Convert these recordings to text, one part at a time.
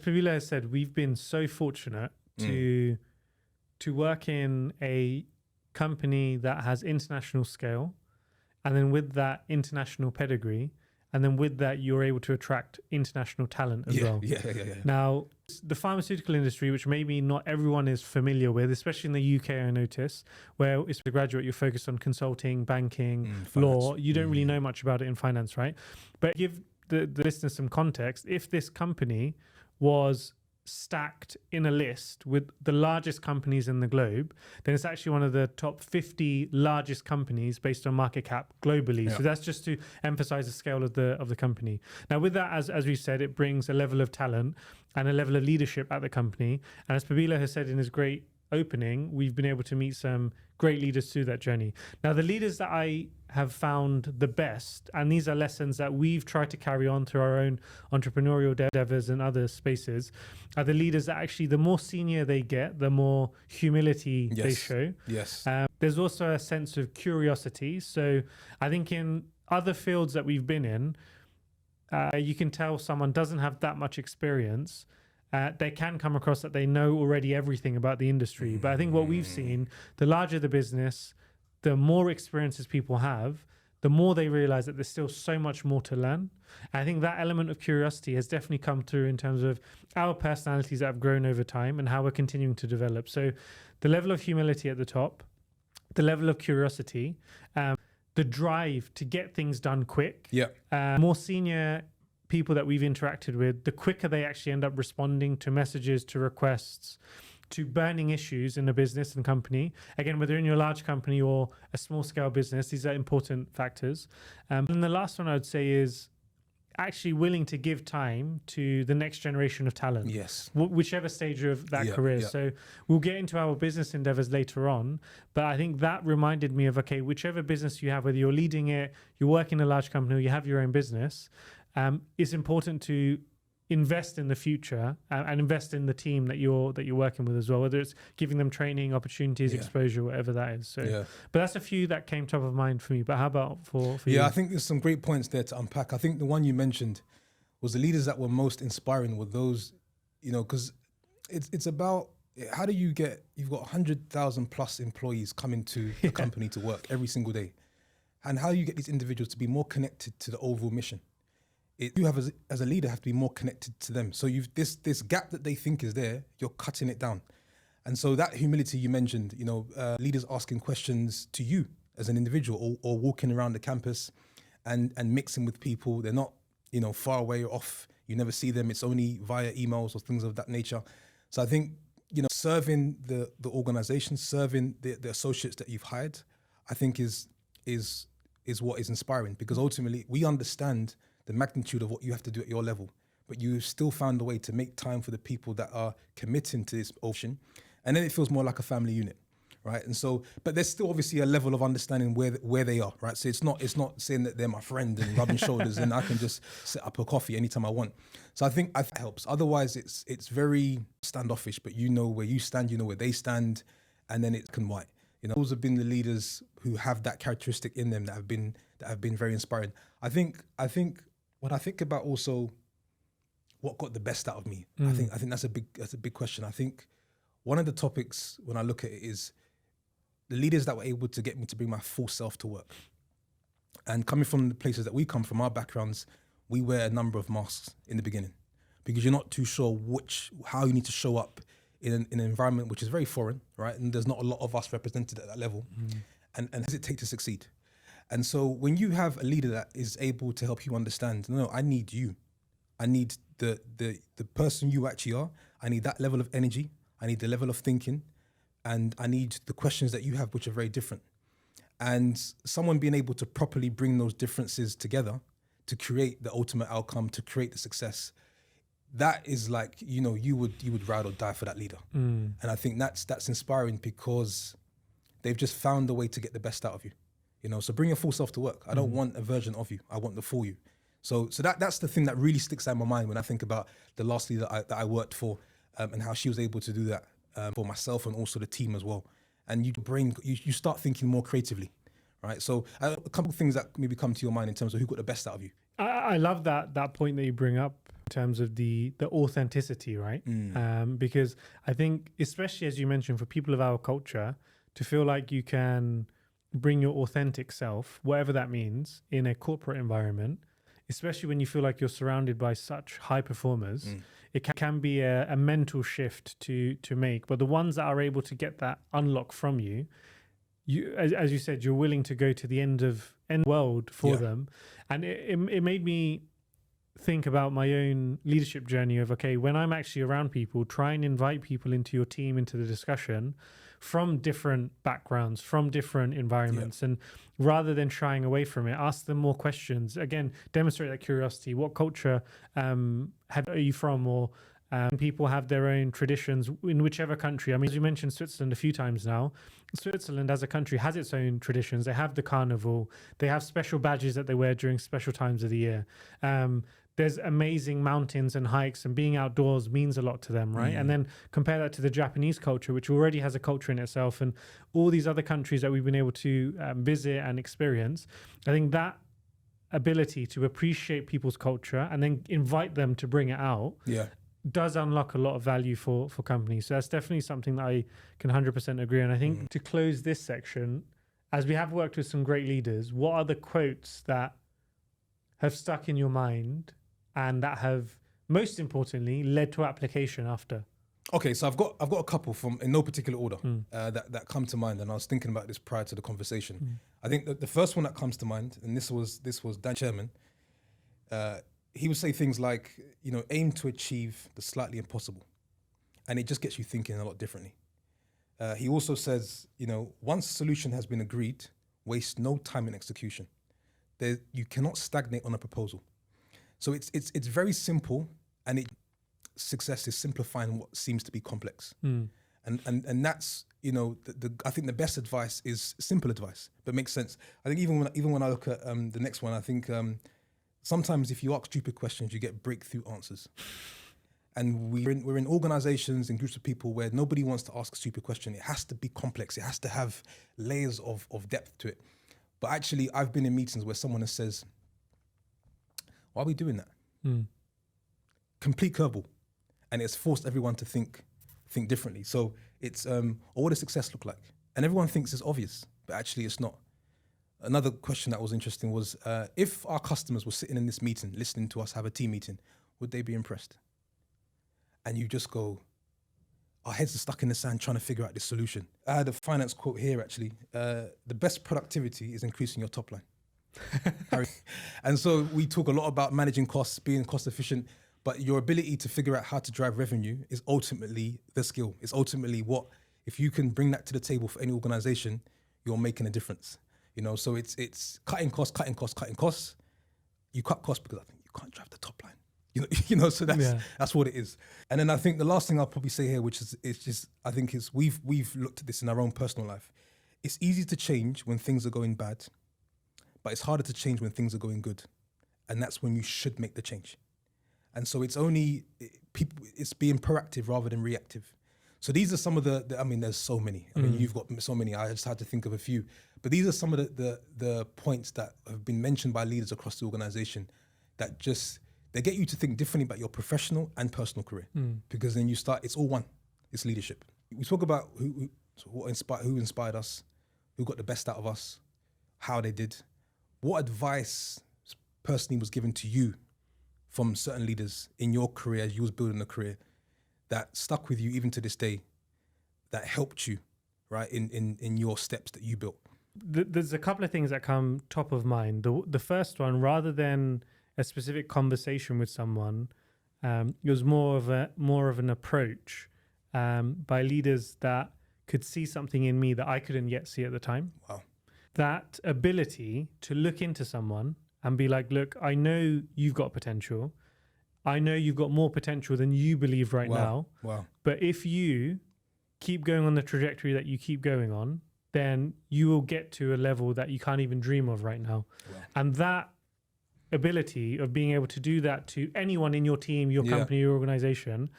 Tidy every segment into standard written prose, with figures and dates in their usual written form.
Pabilo has said, we've been so fortunate to work in a company that has international scale, and then with that international pedigree, and then with that you're able to attract international talent as well. Yeah. Now, the pharmaceutical industry, which maybe not everyone is familiar with, especially in the UK, I notice, where it's a graduate, you're focused on consulting, banking, law. You don't really know much about it in finance, right? But give the listeners some context. If this company was stacked in a list with the largest companies in the globe, then it's actually one of the top 50 largest companies based on market cap globally. Yeah. So that's just to emphasize the scale of the company. Now, with that, as we said, it brings a level of talent and a level of leadership at the company. And as Pabilo has said in his great opening, we've been able to meet some great leaders through that journey. Now, the leaders that I have found the best, and these are lessons that we've tried to carry on through our own entrepreneurial endeavors and other spaces, are the leaders that actually, the more senior they get, the more humility they show. Yes. There's also a sense of curiosity. So I think in other fields that we've been in, you can tell someone doesn't have that much experience. They can come across that they know already everything about the industry. But I think what we've seen, the larger the business, the more experiences people have, the more they realize that there's still so much more to learn. And I think that element of curiosity has definitely come through in terms of our personalities that have grown over time and how we're continuing to develop. So the level of humility at the top, the level of curiosity, the drive to get things done quick. More senior people that we've interacted with, the quicker they actually end up responding to messages, to requests, to burning issues in a business and company. Again, whether in your large company or a small scale business, these are important factors. And the last one I would say is actually willing to give time to the next generation of talent. Yes. Whichever stage of that career. So we'll get into our business endeavors later on, but I think that reminded me of, okay, whichever business you have, whether you're leading it, you're working in a large company, or you have your own business, it's important to invest in the future and invest in the team that you're working with as well, whether it's giving them training, opportunities, exposure, whatever that is. So, but that's a few that came top of mind for me. But how about for you? Yeah, I think there's some great points there to unpack. I think the one you mentioned was the leaders that were most inspiring were those, because it's about how do you get, you've got 100,000 plus employees coming to the company to work every single day. And how you get these individuals to be more connected to the overall mission. You have as a leader have to be more connected to them. So you've this gap that they think is there, you're cutting it down. And so that humility you mentioned, leaders asking questions to you as an individual or walking around the campus and mixing with people. They're not, far away or off. You never see them. It's only via emails or things of that nature. So I think, serving the organization, serving the associates that you've hired, I think is what is inspiring, because ultimately we understand the magnitude of what you have to do at your level, but you still found a way to make time for the people that are committing to this ocean. And then it feels more like a family unit, right? And so, but there's still obviously a level of understanding where they are, right? So it's not saying that they're my friend and rubbing shoulders and I can just set up a coffee anytime I want. So I think that helps. Otherwise it's very standoffish, but you know where you stand, you know where they stand, and then it's black and white. Those have been the leaders who have that characteristic in them that have been very inspiring. I think when I think about also what got the best out of me, I think that's a big question. I think one of the topics when I look at it is the leaders that were able to get me to bring my full self to work. And coming from the places that we come from, our backgrounds, we wear a number of masks in the beginning because you're not too sure how you need to show up in an environment which is very foreign, right? And there's not a lot of us represented at that level. And does it take to succeed? And so when you have a leader that is able to help you understand, no, I need you. I need the person you actually are. I need that level of energy. I need the level of thinking. And I need the questions that you have, which are very different. And someone being able to properly bring those differences together to create the ultimate outcome, to create the success, that is like, you would ride or die for that leader. And I think that's inspiring because they've just found a way to get the best out of you. So bring your full self to work. I don't want a version of you. I want the full you. So that's the thing that really sticks out in my mind when I think about the last leader that I worked for, and how she was able to do that for myself and also the team as well. And you start thinking more creatively, right? So a couple of things that maybe come to your mind in terms of who got the best out of you. I love that point that you bring up, in terms of the authenticity, right? Because I think, especially as you mentioned, for people of our culture, to feel like you can bring your authentic self, whatever that means, in a corporate environment, especially when you feel like you're surrounded by such high performers, it can be a mental shift to make. But the ones that are able to get that unlock from you, as you said, you're willing to go to the end of world for them. And it made me think about my own leadership journey of, okay, when I'm actually around people, try and invite people into your team, into the discussion from different backgrounds, from different environments. And rather than shying away from it, ask them more questions. Again, demonstrate that curiosity. What culture are you from? Or people have their own traditions in whichever country. I mean, as you mentioned Switzerland a few times now, Switzerland as a country has its own traditions. They have the carnival. They have special badges that they wear during special times of the year. There's amazing mountains and hikes, and being outdoors means a lot to them, right? And then compare that to the Japanese culture, which already has a culture in itself, and all these other countries that we've been able to visit and experience. I think that ability to appreciate people's culture and then invite them to bring it out does unlock a lot of value for companies. So that's definitely something that I can 100% agree on. I think to close this section, as we have worked with some great leaders, what are the quotes that have stuck in your mind and that have, most importantly, led to application after? Okay, so I've got a couple from in no particular order that come to mind, and I was thinking about this prior to the conversation. I think that the first one that comes to mind, and this was Dan Chairman. He would say things like, aim to achieve the slightly impossible, and it just gets you thinking a lot differently. He also says, once a solution has been agreed, waste no time in execution. You cannot stagnate on a proposal. So it's very simple, and success is simplifying what seems to be complex. And that's, I think the best advice is simple advice, but makes sense. I think even when I look at the next one, I think sometimes if you ask stupid questions, you get breakthrough answers. And we're in organizations and groups of people where nobody wants to ask a stupid question. It has to be complex. It has to have layers of depth to it. But actually, I've been in meetings where someone says, why are we doing that? Complete curveball. And it's forced everyone to think differently. So it's, what does success look like? And everyone thinks it's obvious, but actually it's not. Another question that was interesting was, if our customers were sitting in this meeting, listening to us have a team meeting, would they be impressed? And you just go, our heads are stuck in the sand trying to figure out this solution. I had a finance quote here, actually. The best productivity is increasing your top line. And so we talk a lot about managing costs, being cost efficient, but your ability to figure out how to drive revenue is ultimately the skill. It's ultimately if you can bring that to the table for any organization, you're making a difference. So it's cutting costs. You cut costs because I think you can't drive the top line. So that's what it is. And then I think the last thing I'll probably say here, which is just, I think is we've looked at this in our own personal life. It's easy to change when things are going bad, but it's harder to change when things are going good. And that's when you should make the change. And so it's being proactive rather than reactive. So these are some of there's so many. I mean, you've got so many. I just had to think of a few. But these are some of the points that have been mentioned by leaders across the organization that they get you to think differently about your professional and personal career. Because then it's all one. It's leadership. We talk about who inspired us, who got the best out of us, how they did. What advice personally was given to you from certain leaders in your career as you was building a career that stuck with you even to this day, that helped you, right, in your steps that you built? There's a couple of things that come top of mind. The first one, rather than a specific conversation with someone, it was more of an approach by leaders that could see something in me that I couldn't yet see at the time. Wow. That ability to look into someone and be like, look, I know you've got potential. I know you've got more potential than you believe right now. Wow. But if you keep going on the trajectory that you keep going on, then you will get to a level that you can't even dream of right now. Wow. And that ability of being able to do that to anyone in your team, your company, your organization,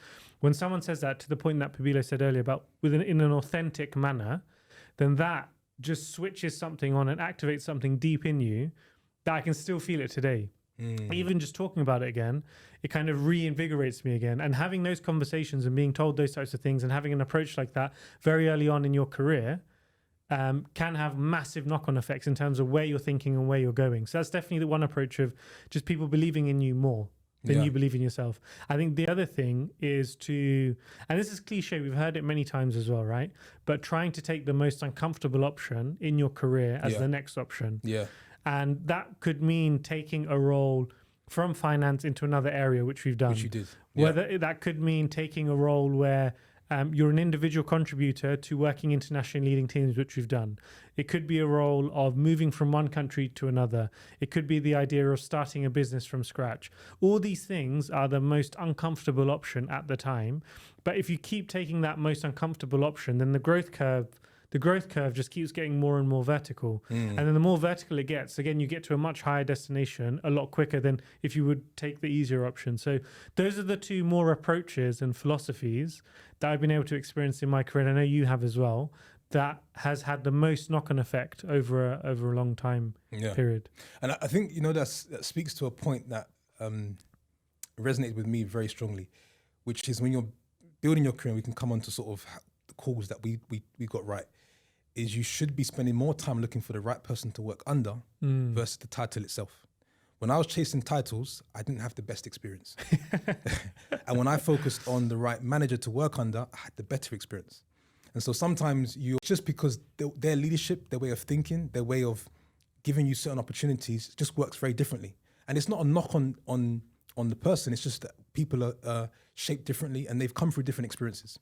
when someone says that, to the point that Pabilo said earlier about in an authentic manner, then that just switches something on and activates something deep in you that I can still feel it today. Even just talking about it again, it kind of reinvigorates me again. And having those conversations and being told those types of things and having an approach like that very early on in your career can have massive knock-on effects in terms of where you're thinking and where you're going. So that's definitely the one approach of just people believing in you more than you believe in yourself. I think the other thing is to, and this is cliche, we've heard it many times as well, right? But trying to take the most uncomfortable option in your career as the next option. Yeah. And that could mean taking a role from finance into another area, which we've done. Which you did. Whether that could mean taking a role where you're an individual contributor to working internationally leading teams, which we've done. It could be a role of moving from one country to another. It could be the idea of starting a business from scratch. All these things are the most uncomfortable option at the time. But if you keep taking that most uncomfortable option, then the growth curve just keeps getting more and more vertical. And then the more vertical it gets, again, you get to a much higher destination a lot quicker than if you would take the easier option. So those are the two more approaches and philosophies that I've been able to experience in my career, and I know you have as well, that has had the most knock-on effect over a long time period. And I think, that speaks to a point that resonated with me very strongly, which is when you're building your career, we can come on to sort of the calls that we got right, is you should be spending more time looking for the right person to work under versus the title itself. When I was chasing titles, I didn't have the best experience. And when I focused on the right manager to work under, I had the better experience. And so sometimes just because their leadership, their way of thinking, their way of giving you certain opportunities just works very differently. And it's not a knock on the person, it's just that people are shaped differently and they've come through different experiences.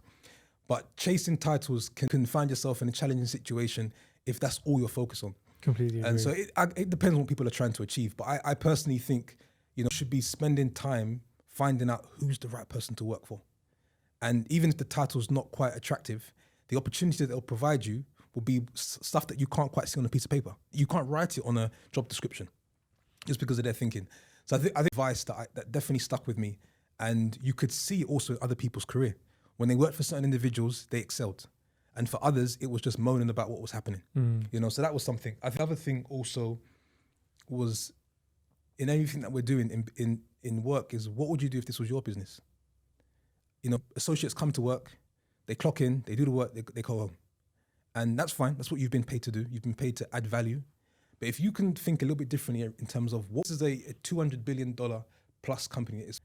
But chasing titles can find yourself in a challenging situation if that's all you're focused on. Completely agree. And so it depends on what people are trying to achieve. But I personally think, should be spending time finding out who's the right person to work for. And even if the title's not quite attractive, the opportunity that they'll provide you will be stuff that you can't quite see on a piece of paper. You can't write it on a job description just because of their thinking. So I think advice that definitely stuck with me, and you could see it also in other people's career. When they worked for certain individuals, they excelled. And for others, it was just moaning about what was happening. So that was something. I think the other thing also was, in everything that we're doing in work, is what would you do if this was your business? Associates come to work, they clock in, they do the work, they go home. And that's fine. That's what you've been paid to do. You've been paid to add value. But if you can think a little bit differently in terms of what is a $200 billion plus company is,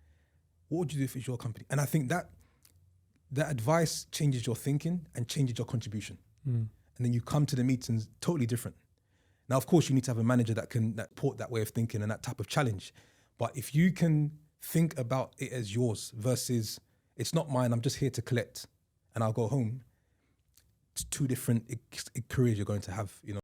what would you do if it's your company? And I think that advice changes your thinking and changes your contribution. And then you come to the meetings totally different. Now, of course, you need to have a manager that support that way of thinking and that type of challenge. But if you can think about it as yours versus it's not mine, I'm just here to collect and I'll go home, it's two different careers you're going to have,